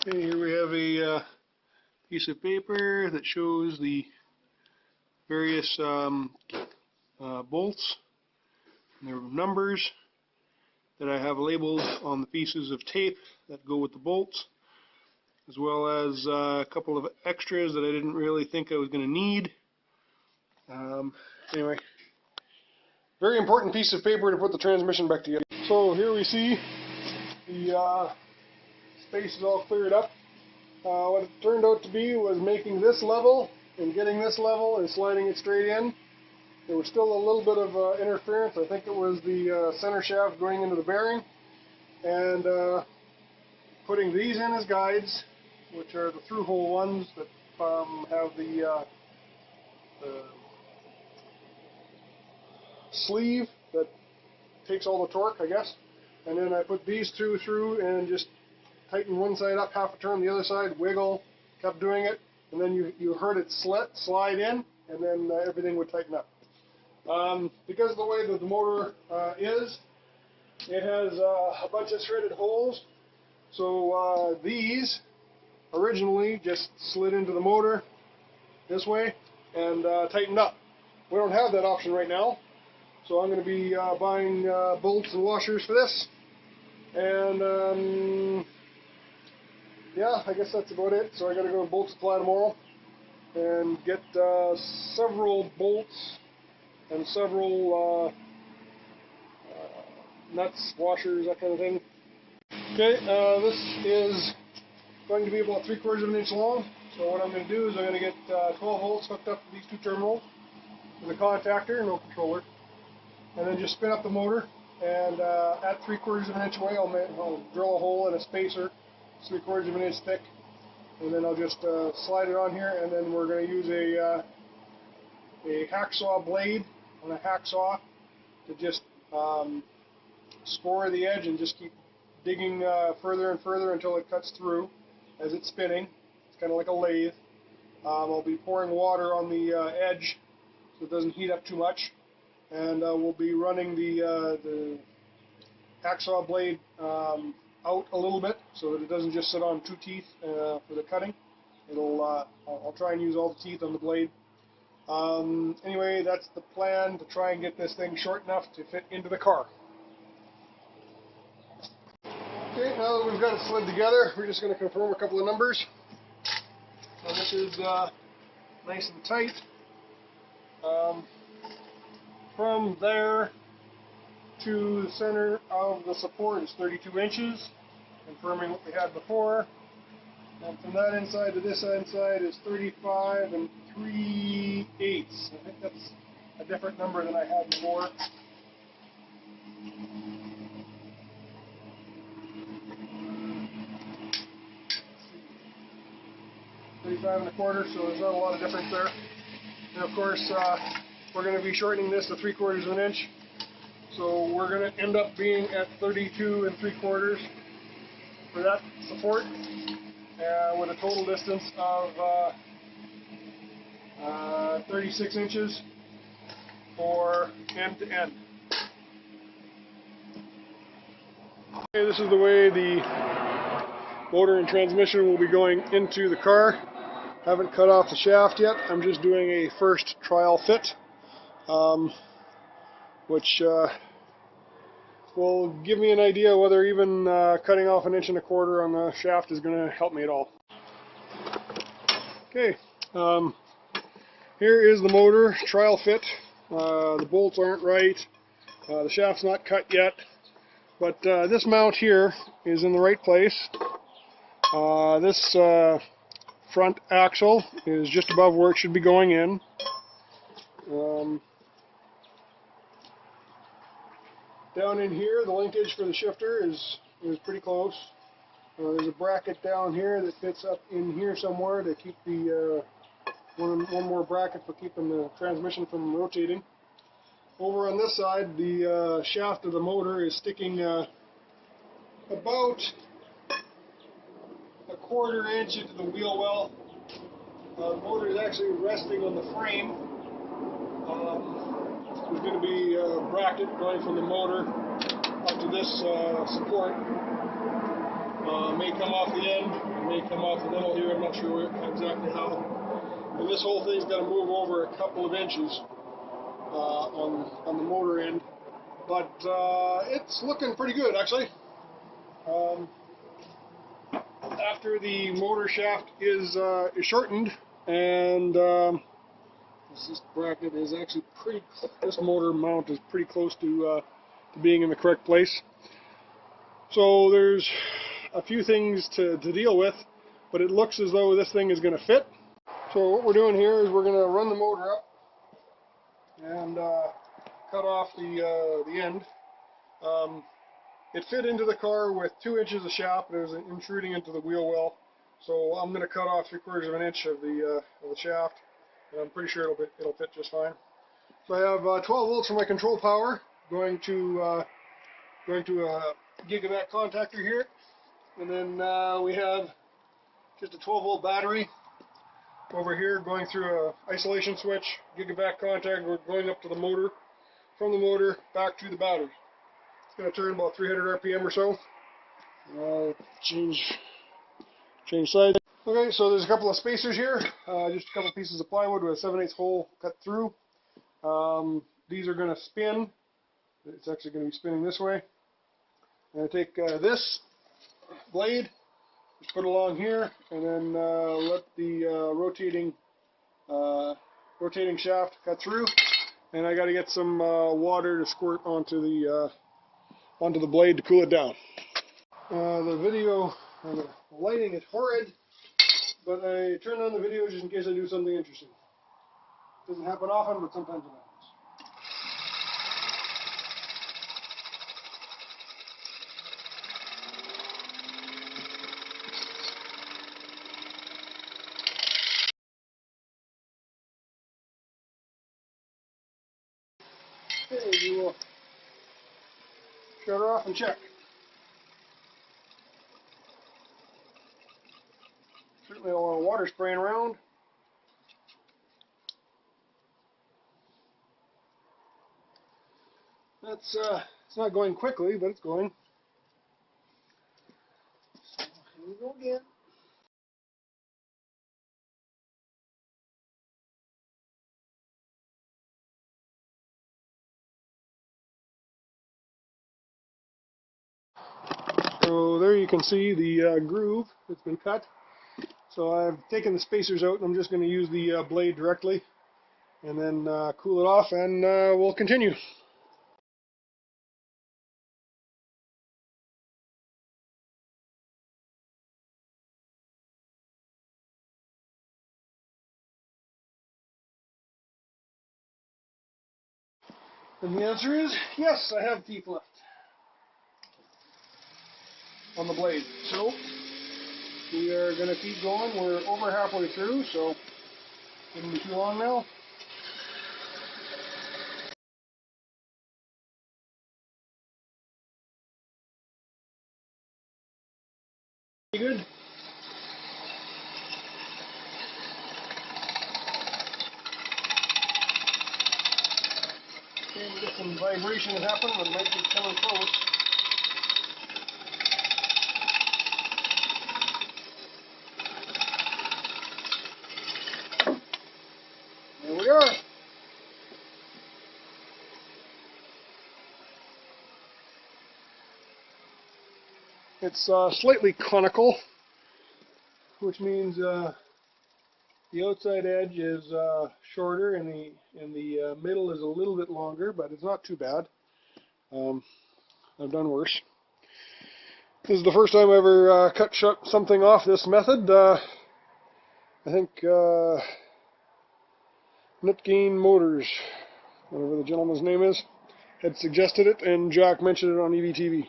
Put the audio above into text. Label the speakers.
Speaker 1: Okay, here we have a piece of paper that shows the various bolts and their numbers that I have labeled on the pieces of tape that go with the bolts, as well as a couple of extras that I didn't really think I was going to need. Anyway, very important piece of paper to put the transmission back together. So here we see the space is all cleared up. What it turned out to be was making this level and getting this level and sliding it straight in. There was still a little bit of interference. I think it was the center shaft going into the bearing, and putting these in as guides, which are the through-hole ones that have the sleeve that takes all the torque, I guess. And then I put these two through and just tighten one side up half a turn, the other side, wiggle, kept doing it, and then you heard it slide in, and then everything would tighten up. Because of the way that the motor is, it has a bunch of threaded holes, so these originally just slid into the motor this way and tightened up. We don't have that option right now, so I'm going to be buying bolts and washers for this, and yeah, I guess that's about it. So I got to go to Bolt Supply tomorrow and get several bolts and several nuts, washers, that kind of thing. Okay, this is going to be about 3/4 of an inch long. So what I'm going to do is I'm going to get 12 volts hooked up to these two terminals with a contactor, no controller, and then just spin up the motor. And at 3/4 of an inch away, I'll drill a hole in a spacer 3/4 of an inch thick, and then I'll just slide it on here, and then we're going to use a hacksaw blade on a hacksaw to just score the edge and just keep digging further and further until it cuts through as it's spinning. It's kind of like a lathe. I'll be pouring water on the edge so it doesn't heat up too much, and we'll be running the hacksaw blade out a little bit so that it doesn't just sit on two teeth for the cutting. I'll try and use all the teeth on the blade. Anyway, that's the plan, to try and get this thing short enough to fit into the car. Okay, now that we've got it slid together, we're just going to confirm a couple of numbers. So this is nice and tight. From there to the center of the support is 32 inches, confirming what we had before. And from that inside to this inside is 35 and 3/8. I think that's a different number than I had before. $35.25, so there's not a lot of difference there. And of course, we're going to be shortening this to 3/4 of an inch. So we're going to end up being at 32 3/4 for that support, with a total distance of 36 inches for end to end. Okay, this is the way the motor and transmission will be going into the car. Haven't cut off the shaft yet. I'm just doing a first trial fit, which will give me an idea whether even cutting off 1.25 inches on the shaft is going to help me at all. Okay, here is the motor trial fit. The bolts aren't right, the shaft's not cut yet, but this mount here is in the right place. This front axle is just above where it should be going in. Down in here, the linkage for the shifter is pretty close. There's a bracket down here that fits up in here somewhere to keep the one more bracket for keeping the transmission from rotating. Over on this side, the shaft of the motor is sticking about 1/4 inch into the wheel well. The motor is actually resting on the frame. There's going to be a bracket going from the motor up to this support. May come off the end, may come off a little here, I'm not sure exactly how. And this whole thing's got to move over a couple of inches on the motor end, but it's looking pretty good actually. After the motor shaft is shortened, and this bracket is actually pretty. This motor mount is pretty close to being in the correct place. So there's a few things to deal with, but it looks as though this thing is going to fit. So what we're doing here is we're going to run the motor up and cut off the end. It fit into the car with 2 inches of shaft. It was intruding into the wheel well, so I'm going to cut off 3/4 of an inch of the shaft, and I'm pretty sure it'll fit just fine. So I have 12 volts for my control power, going to a gigawatt contactor here, and then we have just a 12 volt battery over here going through a isolation switch, gigawatt contactor going up to the motor, from the motor back to the battery. It's going to turn about 300 RPM or so. I'll change sides. Okay, so there's a couple of spacers here, just a couple pieces of plywood with a 7/8 hole cut through. These are going to spin. It's actually going to be spinning this way. I'm going to take this blade, just put it along here, and then let the rotating shaft cut through. And I got to get some water to squirt onto the blade to cool it down. The video, the lighting is horrid, but I turned on the video just in case I do something interesting. It doesn't happen often, but sometimes it happens. Okay, we will shut her off and check. Certainly a lot of water spraying around. That's it's not going quickly, but it's going. So here we go again. So there you can see the groove that's been cut. So I've taken the spacers out, and I'm just going to use the blade directly, and then cool it off, and we'll continue. And the answer is yes, I have teeth left on the blade. So we are going to keep going. We're over halfway through, so it shouldn't be too long now. Pretty good. Okay, we get some vibration that happened, but it might be coming close. There we are. It's slightly conical, which means the outside edge is shorter, and the middle is a little bit longer, but it's not too bad. I've done worse. This is the first time I ever cut something off this method. I think Nutgain Motors, whatever the gentleman's name is, had suggested it, and Jack mentioned it on EVTV.